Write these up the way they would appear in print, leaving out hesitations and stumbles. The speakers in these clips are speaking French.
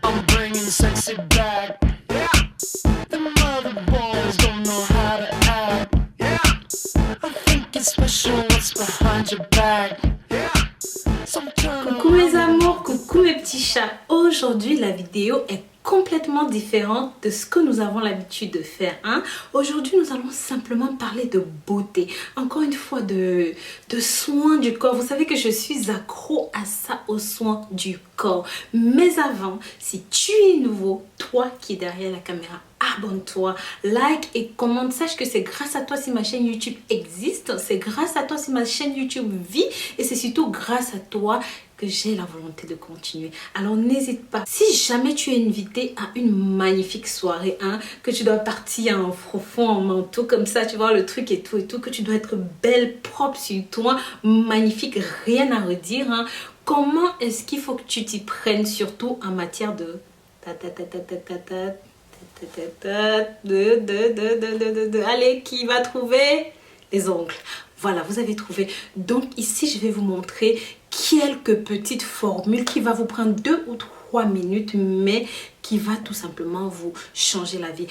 I'm bringing sexy back. Yeah. The mother boys don't know how to act. Yeah. I think it's special what's behind your back. Yeah. So turn Coucou mes around. amours, coucou mes petits chats. Aujourd'hui la vidéo est complètement différente de ce que nous avons l'habitude de faire. Aujourd'hui nous allons simplement parler de beauté. Encore une fois de soins du corps. Vous savez que je suis accro à ça, aux soins du corps. Mais avant, si tu es nouveau, toi qui es derrière la caméra, abonne-toi, like et commente. Sache que c'est grâce à toi si ma chaîne YouTube existe. C'est grâce à toi si ma chaîne YouTube vit. Et c'est surtout grâce à toi que j'ai la volonté de continuer. Alors n'hésite pas. Si jamais tu es invité à une magnifique soirée, que tu dois partir en profond, en manteau comme ça, tu vois le truc et tout, que tu dois être belle, propre sur toi, magnifique, rien à redire. Comment est-ce qu'il faut que tu t'y prennes, surtout en matière de allez, qui va trouver les ongles? Voilà, vous avez trouvé. Donc ici, je vais vous montrer quelques petites formules qui va vous prendre 2 ou 3 minutes, mais qui va tout simplement vous changer la vie.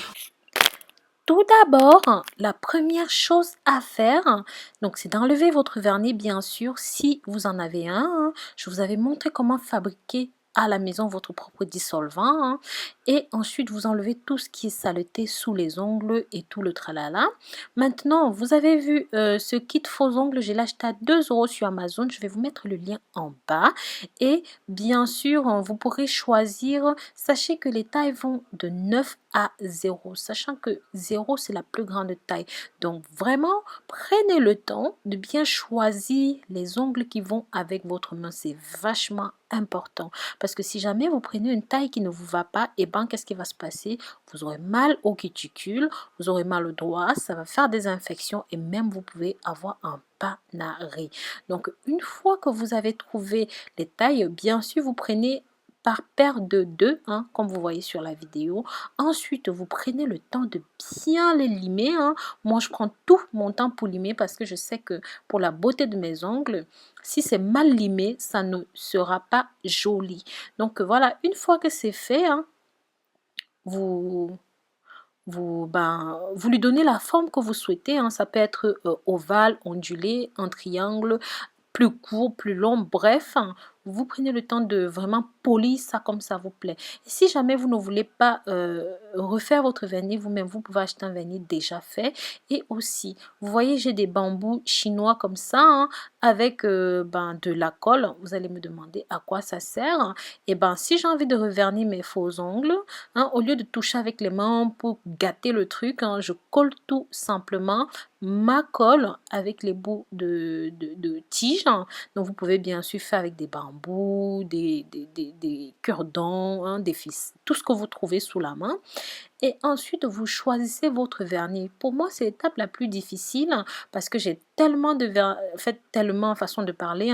Tout d'abord, la première chose à faire, donc c'est d'enlever votre vernis, bien sûr, si vous en avez un. Je vous avais montré comment fabriquer à la maison votre propre dissolvant. Et ensuite, vous enlevez tout ce qui est saleté sous les ongles et tout le tralala. Maintenant, vous avez vu ce kit faux ongles, j'ai l'acheté à 2 € sur Amazon. Je vais vous mettre le lien en bas. Et bien sûr, vous pourrez choisir. Sachez que les tailles vont de 9 à 0, sachant que 0 c'est la plus grande taille. Donc vraiment, prenez le temps de bien choisir les ongles qui vont avec votre main. C'est vachement important. Parce que si jamais vous prenez une taille qui ne vous va pas, et ben qu'est-ce qui va se passer? Vous aurez mal au cuticule, vous aurez mal au doigt, ça va faire des infections et même vous pouvez avoir un panari. Donc une fois que vous avez trouvé les tailles, bien sûr vous prenez par paire de 2, comme vous voyez sur la vidéo. Ensuite, vous prenez le temps de bien les limer. Moi, je prends tout mon temps pour limer parce que je sais que pour la beauté de mes ongles, si c'est mal limé, ça ne sera pas joli. Donc voilà, une fois que c'est fait, vous lui donnez la forme que vous souhaitez. Ça peut être ovale, ondulé, un triangle, plus court, plus long, bref, vous prenez le temps de vraiment polir ça comme ça vous plaît. Et si jamais vous ne voulez pas refaire votre vernis vous-même, vous pouvez acheter un vernis déjà fait. Et aussi, vous voyez, j'ai des bambous chinois comme ça, avec de la colle. Vous allez me demander à quoi ça sert. Et si j'ai envie de revernir mes faux ongles, au lieu de toucher avec les mains pour gâter le truc, je colle tout simplement ma colle avec les bouts de tige. Donc vous pouvez bien sûr faire avec des bambous, des cure-dents, des fils, tout ce que vous trouvez sous la main. Et ensuite vous choisissez votre vernis. Pour moi c'est l'étape la plus difficile parce que j'ai tellement de tellement façon de parler,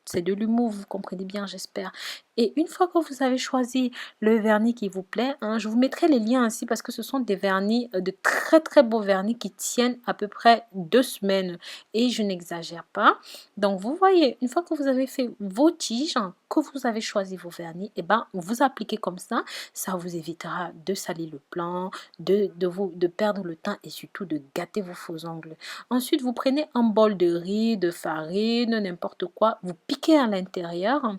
c'est de l'humour, vous comprenez bien, j'espère. Et une fois que vous avez choisi le vernis qui vous plaît, je vous mettrai les liens ainsi parce que ce sont des vernis, de très très beaux vernis qui tiennent à peu près 2 semaines. Et je n'exagère pas. Donc vous voyez, une fois que vous avez fait vos tiges, que vous avez choisi vos vernis, vous appliquez comme ça. Ça vous évitera de salir le plan, de perdre le temps et surtout de gâter vos faux ongles. Ensuite, vous prenez un bol de riz, de farine, n'importe quoi. Vous piquez à l'intérieur.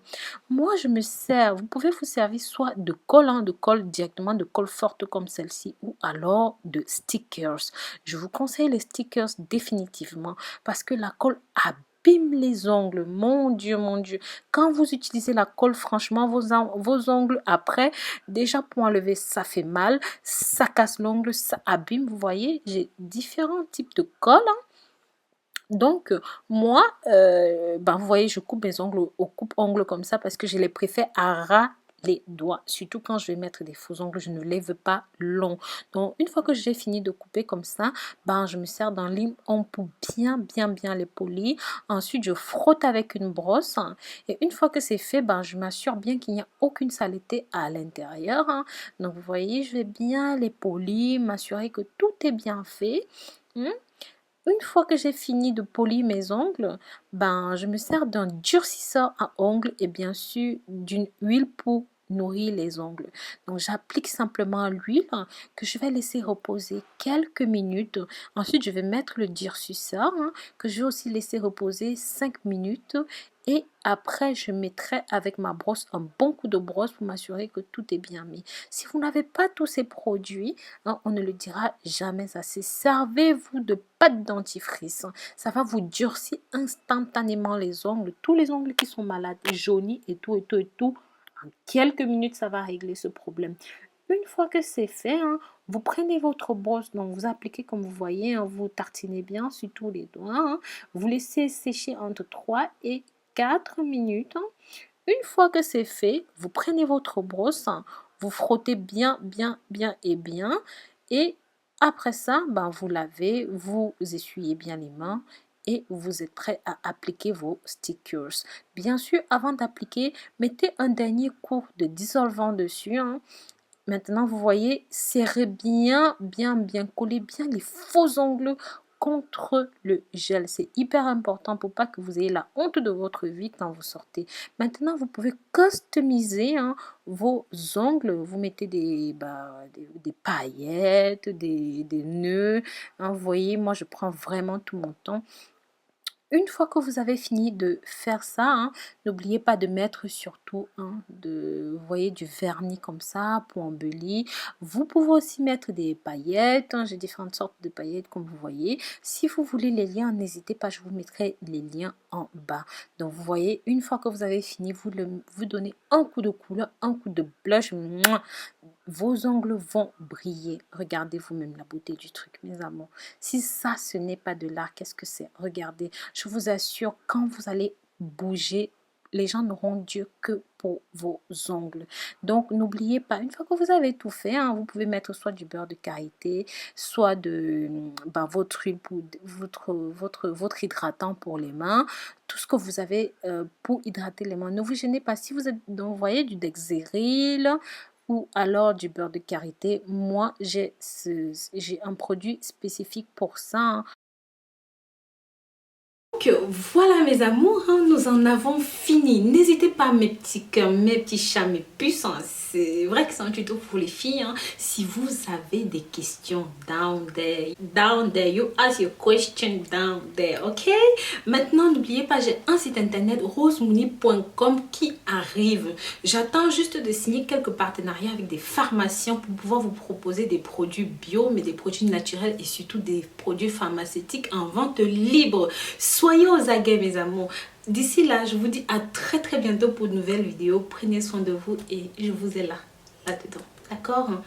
Moi, je me sers, vous pouvez vous servir soit de colle, directement de colle forte comme celle-ci, ou alors de stickers. Je vous conseille les stickers définitivement parce que la colle abîme les ongles. Mon Dieu, mon Dieu. Quand vous utilisez la colle, franchement, vos ongles après, déjà pour enlever, ça fait mal, ça casse l'ongle, ça abîme. Vous voyez, j'ai différents types de colle. Donc, vous voyez, je coupe mes ongles au coupe-ongles comme ça parce que je les préfère à ras les doigts. Surtout quand je vais mettre des faux ongles, je ne les veux pas longs. Donc, une fois que j'ai fini de couper comme ça, ben, je me sers d'un lime-ongle pour bien les polir. Ensuite, je frotte avec une brosse. Et une fois que c'est fait, ben, je m'assure bien qu'il n'y a aucune saleté à l'intérieur. Donc, vous voyez, je vais bien les polir, m'assurer que tout est bien fait. Une fois que j'ai fini de polir mes ongles, ben, je me sers d'un durcisseur à ongles et bien sûr d'une huile pour nourrir les ongles. Donc, j'applique simplement l'huile que je vais laisser reposer quelques minutes. Ensuite, je vais mettre le durcisseur que je vais aussi laisser reposer 5 minutes. Et après, je mettrai avec ma brosse un bon coup de brosse pour m'assurer que tout est bien mis. Si vous n'avez pas tous ces produits, on ne le dira jamais assez. Servez-vous de pâte dentifrice. Ça va vous durcir instantanément les ongles. Tous les ongles qui sont malades, jaunis et tout. En quelques minutes, ça va régler ce problème. Une fois que c'est fait, vous prenez votre brosse, donc vous appliquez comme vous voyez, vous tartinez bien sur tous les doigts. Vous laissez sécher entre 3 et 4 minutes. Une fois que c'est fait, vous prenez votre brosse, vous frottez bien. Et après ça, ben, vous lavez, vous essuyez bien les mains et vous êtes prêt à appliquer vos stickers. Bien sûr, avant d'appliquer, mettez un dernier coup de dissolvant dessus. Maintenant, vous voyez, serrez bien, collez bien les faux ongles contre le gel. C'est hyper important pour pas que vous ayez la honte de votre vie quand vous sortez. Maintenant, vous pouvez customiser vos ongles. Vous mettez des paillettes, des nœuds. Vous voyez, moi, je prends vraiment tout mon temps. Une fois que vous avez fini de faire ça, n'oubliez pas de mettre surtout vous voyez, du vernis comme ça pour embellir. Vous pouvez aussi mettre des paillettes. J'ai différentes sortes de paillettes comme vous voyez. Si vous voulez les liens, n'hésitez pas, je vous mettrai les liens en bas. Donc vous voyez, une fois que vous avez fini, vous donnez un coup de couleur, un coup de blush. Vos ongles vont briller. Regardez vous-même la beauté du truc, mes amours. Si ça, ce n'est pas de l'art, qu'est-ce que c'est? Regardez, je vous assure, quand vous allez bouger, les gens n'auront Dieu que pour vos ongles. Donc, n'oubliez pas, une fois que vous avez tout fait, vous pouvez mettre soit du beurre de karité, soit de votre huile pour votre hydratant pour les mains, tout ce que vous avez pour hydrater les mains. Ne vous gênez pas. Si vous êtes, donc, vous voyez, du Dexeryl ou alors du beurre de karité, moi, j'ai un produit spécifique pour ça. Donc voilà mes amours, nous en avons fini. N'hésitez pas mes petits cœurs, mes petits chats, mes puces. C'est vrai que c'est un tuto pour les filles. Si vous avez des questions, down there, you ask your question down there, ok? Maintenant, n'oubliez pas, j'ai un site internet rosemooney.com qui arrive. J'attends juste de signer quelques partenariats avec des pharmaciens pour pouvoir vous proposer des produits bio, mais des produits naturels et surtout des produits pharmaceutiques en vente libre. Soyez aux aguets mes amours. D'ici là, je vous dis à très bientôt pour de nouvelles vidéos. Prenez soin de vous et je vous ai là-dedans. D'accord?